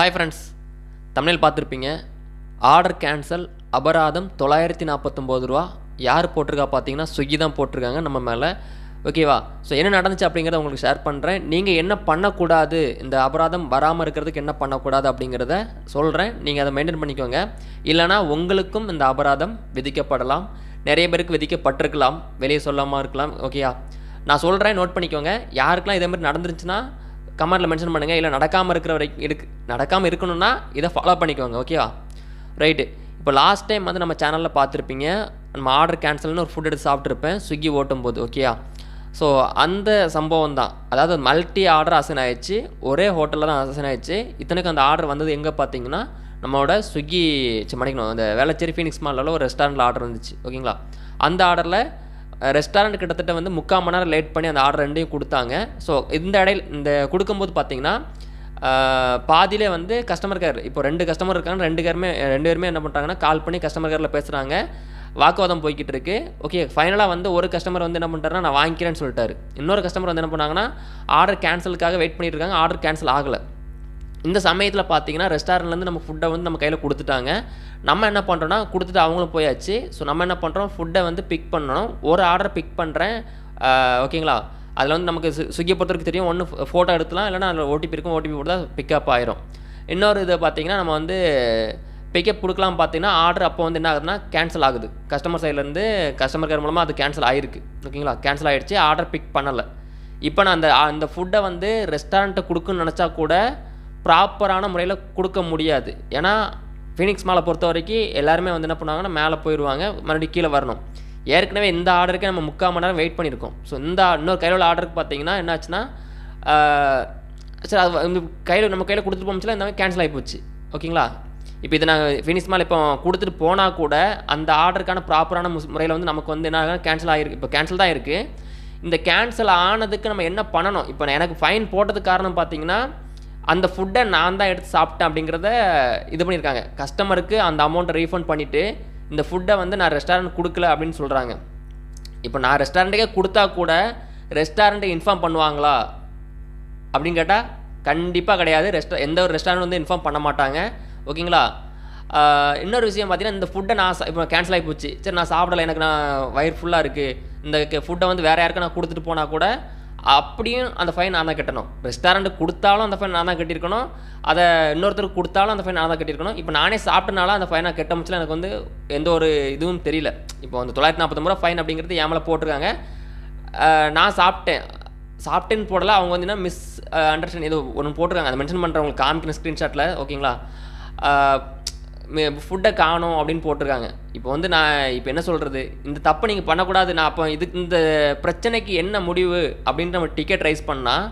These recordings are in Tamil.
ஹாய் ஃப்ரெண்ட்ஸ், தமிழில் பார்த்துருப்பீங்க. ஆர்டர் கேன்சல், அபராதம் 949 ரூபா. யார் போட்டிருக்கா பார்த்தீங்கன்னா ஸ்விக்கி தான் போட்டிருக்காங்க நம்ம மேலே. ஓகேவா? ஸோ என்ன நடந்துச்சு அப்படிங்கிறத உங்களுக்கு ஷேர் பண்ணுறேன். நீங்கள் என்ன பண்ணக்கூடாது, இந்த அபராதம் வராமல் இருக்கிறதுக்கு என்ன பண்ணக்கூடாது அப்படிங்கிறத சொல்கிறேன். நீங்கள் அதை மெயின்டைன் பண்ணிக்கோங்க. இல்லைனா உங்களுக்கும் இந்த அபராதம் விதிக்கப்படலாம். நிறைய பேருக்கு விதிக்கப்பட்டிருக்கலாம், வெளியே சொல்லாமல் இருக்கலாம். ஓகேயா? நான் சொல்கிறேன், நோட் பண்ணிக்கோங்க. யாருக்கெல்லாம் இதே மாதிரி நடந்துருச்சுன்னா கமெண்ட்டில் மென்ஷன் பண்ணுங்கள். இல்லை நடக்காமல் இருக்கிற வரைக்கும் நடக்காமல் இருக்கணும்னா இதை ஃபாலோ பண்ணிக்கோங்க. ஓகேவா? ரைட்டு. இப்போ லாஸ்ட் டைம் வந்து நம்ம சேனலில் பார்த்துருப்பீங்க, நம்ம ஆர்டர் கேன்சல்னு ஒரு ஃபுட் எடுத்து சாப்பிட்ருப்பேன் ஸ்விக்கி ஓட்டும் போது. ஓகேயா? ஸோ அந்த சம்பவம் தான், அதாவது மல்டி ஆர்டர் அசைன் ஆகிடுச்சு, ஒரே ஹோட்டலில் தான் அசைன் ஆகிடுச்சு. இத்தனைக்கும் அந்த ஆர்டர் வந்தது எங்கே பார்த்தீங்கன்னா நம்மளோட ஸ்விக்கி மணிக்கணும் அந்த வேளச்சேரி ஃபீனிக்ஸ் மாலில் ஒரு ரெஸ்டாரண்ட்டில் ஆர்டர் வந்துச்சு. ஓகேங்களா? அந்த ஆர்டரில் ரெஸ்டாரண்ட் கிட்டத்தட்ட வந்து 3/4 மணி நேரம் லேட் பண்ணி அந்த ஆர்டர் ரெண்டையும் கொடுத்தாங்க. ஸோ இந்த கொடுக்கும்போது பார்த்தீங்கன்னா பாதியிலே வந்து கஸ்டமர் கேர், இப்போ 2 கஸ்டமர் இருக்காங்க, 2 பேருமே என்ன பண்ணுறாங்கன்னா கால் பண்ணி கஸ்டமர் கேரில் பேசுகிறாங்க. வாக்குவாதம் போய்கிட்டு இருக்குது. ஓகே, ஃபைனலாக வந்து ஒரு கஸ்டமர் வந்து என்ன பண்ணுறாருன்னா நான் வாங்கிக்கிறேன்னு சொல்லிட்டாரு. இன்னொரு கஸ்டமர் வந்து என்ன பண்ணாங்கன்னா ஆர்டர் கேன்சலுக்காக வெயிட் பண்ணிட்டு இருக்காங்க. ஆர்டர் கேன்சல் ஆகலை. இந்த சமயத்தில் பார்த்தீங்கன்னா ரெஸ்டாரண்ட்லேருந்து நம்ம ஃபுட்டை வந்து நம்ம கையில் கொடுத்துட்டாங்க. நம்ம என்ன பண்ணுறோன்னா கொடுத்துட்டு அவங்களும் போயாச்சு. ஸோ நம்ம என்ன பண்ணுறோம், ஃபுட்டை வந்து பிக் பண்ணணும். ஒரு ஆர்டர் பிக் பண்ணுறேன். ஓகேங்களா? அதில் வந்து நமக்கு ஸ்விக்கி பொறுத்தவரைக்கும் தெரியும், ஒன்று ஃபோட்டோ எடுத்துலாம், இல்லைனா அதில் ஓடிபி இருக்கும், ஓடிபி கொடுத்தா பிக்கப் ஆயிரும். இன்னொரு இதை பார்த்தீங்கன்னா நம்ம வந்து பிக்கப் கொடுக்கலாம். பார்த்தீங்கன்னா ஆர்டர் அப்போ வந்து என்ன ஆகுதுன்னா கேன்சல் ஆகுது. கஸ்டமர் சைட்லேருந்து கஸ்டமர் கேர் மூலமாக அது கேன்சல் ஆகிருக்கு. ஓகேங்களா? கேன்சல் ஆகிடுச்சு, ஆர்டர் பிக் பண்ணலை. இப்போ நான் அந்த ஃபுட்டை வந்து ரெஸ்டாரண்ட்டை கொடுக்குன்னு நினச்சா கூட ப்ராப்பரான முறையில் கொடுக்க முடியாது. ஏன்னா ஃபீனிக்ஸ் மாலை பொறுத்த வரைக்கும் எல்லாருமே வந்து என்ன பண்ணுவாங்கன்னா மேலே போயிடுவாங்க, மறுபடியும் கீழே வரணும். ஏற்கனவே இந்த ஆர்டருக்கு நம்ம 3/4 மணி நேரம் வெயிட் பண்ணியிருக்கோம். ஸோ இன்னொரு கையில் உள்ள ஆர்டருக்கு பார்த்தீங்கன்னா என்ன ஆச்சுன்னா சரி, அது நம்ம கையில் கொடுத்துட்டு போச்சுல இந்த மாதிரி கேன்சல் ஆகி போச்சு. ஓகேங்களா? இப்போ இதை நாங்கள் ஃபீனிக்ஸ் மால் இப்போ கொடுத்துட்டு போனால் கூட அந்த ஆர்டருக்கான ப்ராப்பரான முறையில் வந்து நமக்கு வந்து என்ன கேன்சல் ஆகிருக்கு. இப்போ கேன்சல் தான் இருக்குது. இந்த கேன்சல் ஆனதுக்கு நம்ம என்ன பண்ணணும்? இப்போ எனக்கு ஃபைன் போட்டதுக்கு காரணம் பார்த்தீங்கன்னா அந்த ஃபுட்டை நான் தான் எடுத்து சாப்பிட்டேன் அப்படிங்கிறத இது பண்ணியிருக்காங்க. கஸ்டமருக்கு அந்த அமௌண்ட்டை ரீஃபண்ட் பண்ணிவிட்டு இந்த ஃபுட்டை வந்து நான் ரெஸ்டாரண்ட் கொடுக்கல அப்படின்னு சொல்கிறாங்க. இப்போ நான் ரெஸ்டாரண்ட்டுக்கே கொடுத்தா கூட ரெஸ்டாரண்ட்டுக்கு இன்ஃபார்ம் பண்ணுவாங்களா அப்படின்னு கேட்டால் கண்டிப்பாக கிடையாது. எந்த ஒரு ரெஸ்டாரண்ட் வந்து இன்ஃபார்ம் பண்ண மாட்டாங்க. ஓகேங்களா? இன்னொரு விஷயம் பார்த்தீங்கன்னா, இந்த ஃபுட்டை நான் இப்போ கேன்சல் ஆகி போச்சு, சரி நான் சாப்பிடலை, எனக்கு நான் வயிறு ஃபுல்லாக இருக்குது, இந்த ஃபுட்டை வந்து வேறு யாருக்கும் நான் கொடுத்துட்டு போனால் கூட அப்படியும் அந்த ஃபைன் நான் தான் கட்டணும். ரெஸ்டாரண்ட்டுக்கு கொடுத்தாலும் அந்த ஃபைன் நான் தான் கட்டியிருக்கணும், அதை இன்னொருத்தருக்கு கொடுத்தாலும் அந்த ஃபைன் நான் தான் கட்டியிருக்கணும். இப்போ நானே சாப்பிட்டனால அந்த ஃபைனை கட்ட முடிச்சல எனக்கு வந்து எந்த ஒரு இதுவும் தெரியல. இப்போ வந்து 949 ரூபா ஃபைன் அப்படிங்கிறது என் மேலே போட்டிருக்காங்க. நான் சாப்பிட்டேன்னு போடலை, அவங்க வந்து மிஸ் அண்டர்ஸ்டாண்ட் ஏதோ ஒன்று போட்டிருக்காங்க, அதை மென்ஷன் பண்ணுறவங்களுக்கு காமிக்கணும் ஸ்க்ரீன்ஷாட்டில். ஓகேங்களா? ஃபுட்டை காணும் அப்படின்னு போட்டிருக்காங்க. இப்போ வந்து நான் இப்போ என்ன சொல்கிறது, இந்த தப்பு நீங்கள் பண்ணக்கூடாது. நான் அப்போ இந்த பிரச்சனைக்கு என்ன முடிவு அப்படின்ட்டு நம்ம டிக்கெட் ரைஸ் பண்ணால்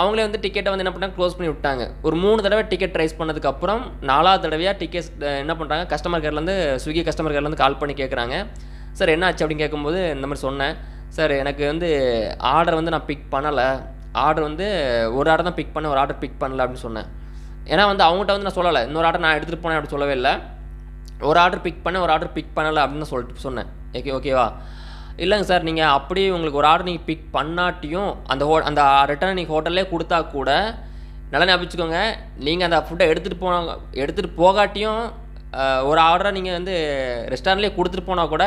அவங்களே வந்து டிக்கெட்டை வந்து என்ன பண்ணாங்க, க்ளோஸ் பண்ணி விட்டாங்க. ஒரு 3 தடவை டிக்கெட் ரைஸ் பண்ணதுக்கப்புறம் 4ஆவது தடவையாக டிக்கெட் என்ன பண்ணுறாங்க, கஸ்டமர் கேர்லேருந்து ஸ்விக்கி கஸ்டமர் கேர்லேருந்து கால் பண்ணி கேட்குறாங்க. சார் என்ன ஆச்சு அப்படின்னு கேட்கும்போது இந்த மாதிரி சொன்னேன். சார் எனக்கு வந்து ஆர்டர் வந்து நான் பிக் பண்ணலை, ஆர்டர் வந்து ஒரு ஆர்டர் தான் பிக் பண்ணேன், ஒரு ஆர்டர் பிக் பண்ணலை அப்படின்னு சொன்னேன். ஏன்னா வந்து அவங்ககிட்ட வந்து நான் சொல்லலை, இன்னொரு ஆர்டர் நான் எடுத்துகிட்டு போனேன் அப்படி சொல்லவே இல்லை. ஒரு ஆர்டர் பிக் பண்ணேன், ஒரு ஆர்டர் பிக் பண்ணலை அப்படின்னு சொன்னேன். ஓகேவா? இல்லைங்க சார், நீங்கள் அப்படியே உங்களுக்கு ஒரு ஆர்டர் நீங்கள் பிக் பண்ணாட்டியும் அந்த ரிட்டர்ன் நீங்கள் ஹோட்டல்லே கொடுத்தா கூட நல்லா ஞாபகிச்சுக்கோங்க, நீங்கள் அந்த ஃபுட்டை எடுத்துகிட்டு போகாட்டியும் ஒரு ஆர்டரை நீங்கள் வந்து ரெஸ்டாரண்ட்லேயே கொடுத்துட்டு போனால் கூட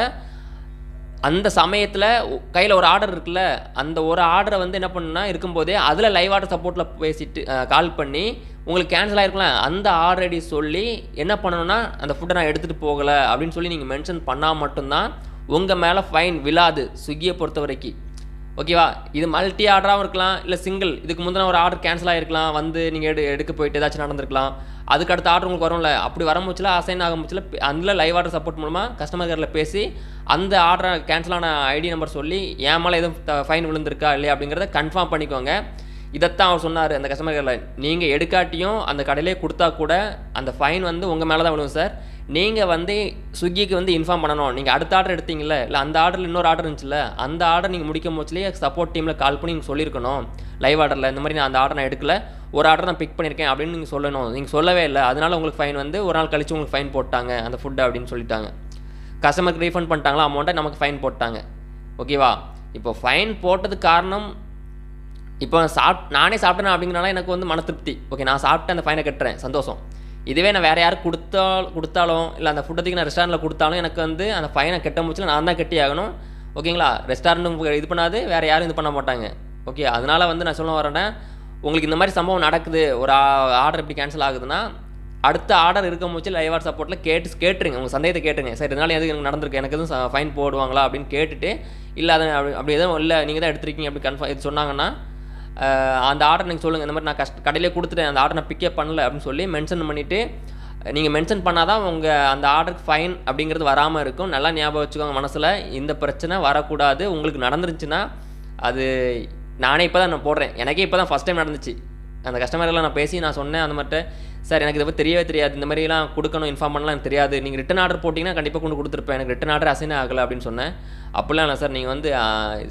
அந்த சமயத்தில் கையில் ஒரு ஆர்டர் இருக்குல்ல, அந்த ஒரு ஆர்டரை வந்து என்ன பண்ணுன்னா இருக்கும்போதே அதில் லைவ் ஆர்டர் சப்போர்ட்டில் பேசிட்டு கால் பண்ணி உங்களுக்கு கேன்சல் ஆகிருக்கலாம், அந்த ஆர்டர் ஐடி சொல்லி என்ன பண்ணணும்னா அந்த ஃபுட்டை நான் எடுத்துகிட்டு போகலை அப்படின்னு சொல்லி நீங்கள் மென்ஷன் பண்ணால் மட்டும்தான் உங்கள் மேலே ஃபைன் விழாது ஸ்விக்கியை பொறுத்த வரைக்கும். ஓகேவா? இது மல்டி ஆர்டராகவும் இருக்கலாம், இல்லை சிங்கிள். இதுக்கு முந்தின ஒரு ஆர்டர் கேன்சல் ஆகிருக்கலாம், வந்து நீங்கள் எடுக்க போயிட்டு ஏதாச்சும் நடந்திருக்கலாம். அதுக்கு அடுத்த ஆர்டர் உங்களுக்கு வரும்ல, அப்படி வரமுச்சில் அசைன் ஆகமுச்சில் அதில் லைவ் ஆர்டர் சப்போர்ட் மூலமாக கஸ்டமர் கேரில் பேசி அந்த ஆர்டரை கேன்சலான ஐடி நம்பர் சொல்லி என் மேலே எதுவும் ஃபைன் விழுந்திருக்கா இல்லையா அப்படிங்கிறத கன்ஃபார்ம் பண்ணிக்கோங்க. இதைத்தான் அவர் சொன்னார் அந்த கஸ்டமர் கேரில். நீங்கள் எடுக்காட்டியும் அந்த கடையிலே கொடுத்தா கூட அந்த ஃபைன் வந்து உங்கள் மேலே தான் விழுவும் சார். நீங்கள் வந்து ஸ்விக்கிக்கு வந்து இன்ஃபார்ம் பண்ணணும். நீங்கள் அடுத்த ஆர்டர் எடுத்தீங்கள, இல்லை அந்த ஆர்டரில் இன்னொரு ஆர்டர் இருந்துச்சுல்ல, அந்த ஆர்டர் நீங்கள் முடிக்கும் போச்சுலேயே சப்போர்ட் டீமில் கால் பண்ணி நீங்கள் சொல்லியிருக்கணும், லைவ் ஆர்டரில் இந்த மாதிரி நான் அந்த ஆர்டர் நான் எடுக்கல, ஒரு ஆர்டர் நான் பிக் பண்ணியிருக்கேன் அப்படின்னு நீங்கள் சொல்லணும். நீங்கள் சொல்லவே இல்லை, அதனால் உங்களுக்கு ஃபைன் வந்து ஒரு நாள் கழிச்சு உங்களுக்கு ஃபைன் போட்டாங்க அந்த ஃபுட்டை அப்படின்னு சொல்லிட்டாங்க. கஸ்டமருக்கு ரீஃபண்ட் பண்ணிட்டாங்களா அமௌண்ட்டை, நமக்கு ஃபைன் போட்டாங்க. ஓகேவா? இப்போ ஃபைன் போட்டதுக்கு காரணம் இப்போ நானே சாப்பிட்டேன் அப்படிங்கிறனால எனக்கு வந்து மன திருப்தி. ஓகே, நான் சாப்பிட்டு அந்த ஃபைனை கட்டுறேன், சந்தோஷம். இதுவே நான் வேறு யாருக்கு கொடுத்தாலும் இல்லை அந்த ஃபுட்டத்துக்கு நான் ரெஸ்டாரண்ட்டில் கொடுத்தாலும் எனக்கு வந்து அந்த ஃபைனை கட்ட முடிச்சுல நான் தான் கட்டி ஆகணும். ஓகேங்களா, ரெஸ்டாரண்ட்டும் இது பண்ணாது, வேறு யாரும் இது பண்ண மாட்டாங்க. ஓகே, அதனால் வந்து நான் சொல்ல வரேன்னா, உங்களுக்கு இந்த மாதிரி சம்பவம் நடக்குது, ஒரு ஆர்டர் இப்படி கேன்சல் ஆகுதுன்னா அடுத்த ஆர்டர் இருக்க முடிச்சு லைவ் ஆர்ட் சப்போர்ட்டில் கேட்டுருங்க, உங்கள் சந்தேகத்தை கேட்டுருங்க. சார் இதனால் எதுக்கு எனக்கு நடந்திருக்கு, எனக்கு எதுவும் ஃபைன் போடுவாங்களா அப்படின்னு கேட்டுட்டு, இல்லை அதை அப்படி எதுவும் இல்லை நீங்கள் தான் எடுத்துருக்கீங்க அப்படி கன்ஃபார்ம் இது சொன்னாங்கன்னா அந்த ஆர்டர் நீங்கள் சொல்லுங்கள், இந்த மாதிரி நான் கடையிலே கொடுத்துட்டேன், அந்த ஆர்டர் நான் பிக்கப் பண்ணல அப்படின்னு சொல்லி மென்ஷன் பண்ணிவிட்டு, நீங்கள் மென்ஷன் பண்ணால் தான் உங்கள் அந்த ஆர்டருக்கு ஃபைன் அப்படிங்கிறது வராமல் இருக்கும். நல்லா ஞாபகம் வச்சுக்கோங்க மனசில், இந்த பிரச்சனை வரக்கூடாது. உங்களுக்கு நடந்துருச்சுன்னா அது நானே இப்போ தான் நான் போடுறேன், எனக்கே இப்போ தான் ஃபஸ்ட் டைம் நடந்துச்சு. அந்த கஸ்டமர்லாம் நான் பேசி நான் சொன்னேன் அந்த மாதிரிட்ட, சார் எனக்கு இதை பற்றி தெரியவே தெரியாது, இந்த மாதிரிலாம் கொடுக்கணும் இன்ஃபார்ம் பண்ணலாம் எனக்கு தெரியாது, நீங்கள் ரிட்டன் ஆர்டர் போட்டிங்கன்னா கண்டிப்பாக கொண்டு கொடுத்துருப்பேன், எனக்கு ரிட்டன் ஆர்டர் அசைன் ஆகலை அப்படின்னு சொன்னேன். அப்படிலாம் இல்லை சார், நீங்கள் வந்து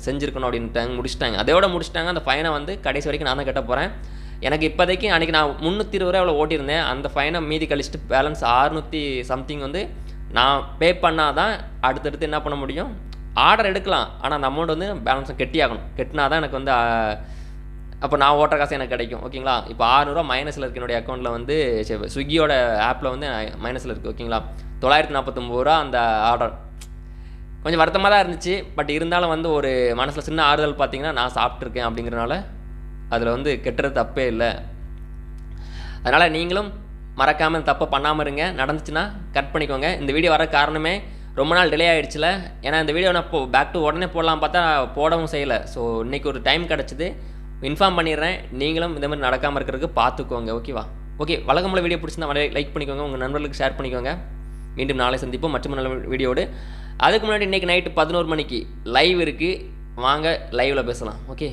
செஞ்சுருக்கணும் அப்படின்ட்டாங்க, முடிச்சிட்டாங்க. அதோட முடிச்சிட்டாங்க. அந்த ஃபைனை வந்து கடைசி வரைக்கும் நான் தான் கட்ட போகிறேன். எனக்கு இப்போதைக்கு அன்றைக்கி நான் 320 ரூபா அவ்வளோ ஓட்டியிருந்தேன். அந்த ஃபைனை மீதி கழிச்சிட்டு பேலன்ஸ் 600 சம்திங் வந்து நான் பே பண்ணால் தான் அடுத்தடுத்து என்ன பண்ண முடியும், ஆர்டர் எடுக்கலாம். ஆனால் அந்த அமௌண்ட் வந்து பேலன்ஸை கெட்டி ஆகணும், கெட்டினா தான் எனக்கு வந்து அப்போ நான் ஓட்டுற காசு எனக்கு கிடைக்கும். ஓகேங்களா, இப்போ 600 ரூபா மைனஸில் இருக்குது என்னுடைய அக்கௌண்ட்டில் வந்து, ஸ்விக்கியோட ஆப்பில் வந்து மைனஸில் இருக்குது. ஓகேங்களா, 949 ரூபா அந்த ஆர்டர். கொஞ்சம் வருத்தமாக தான் இருந்துச்சு, பட் இருந்தாலும் வந்து ஒரு மனசில் சின்ன ஆறுதல் பார்த்தீங்கன்னா நான் சாப்பிட்ருக்கேன் அப்படிங்கிறனால அதில் வந்து கெட்டுறது தப்பே இல்லை. அதனால் நீங்களும் மறக்காமல் தப்பை பண்ணாமல் இருங்க. நடந்துச்சுன்னா கட் பண்ணிக்கோங்க. இந்த வீடியோ வர காரணமே ரொம்ப நாள் டிலே ஆகிடுச்சுல, ஏன்னா இந்த வீடியோ நான் பேக் டு உடனே போடலாம் பார்த்தா போடவும் செய்யலை. ஸோ இன்றைக்கி ஒரு டைம் கிடச்சிது, இன்ஃபார்ம் பண்ணிடுறேன். நீங்களும் இந்த மாதிரி நடக்காமல் இருக்கிறதுக்கு பார்த்துக்கோங்க. ஓகேவா? ஓகே, வழக்கமுள்ள வீடியோ பிடிச்சிருந்தா லைக் பண்ணிக்கோங்க, உங்கள் நண்பர்களுக்கு ஷேர் பண்ணிக்கோங்க. மீண்டும் நாளை சந்திப்போம் மற்றும் நல்ல வீடியோடு. அதுக்கு முன்னாடி இன்றைக்கி நைட்டு 11 மணிக்கு லைவ் இருக்குது, வாங்க லைவில் பேசலாம். ஓகே.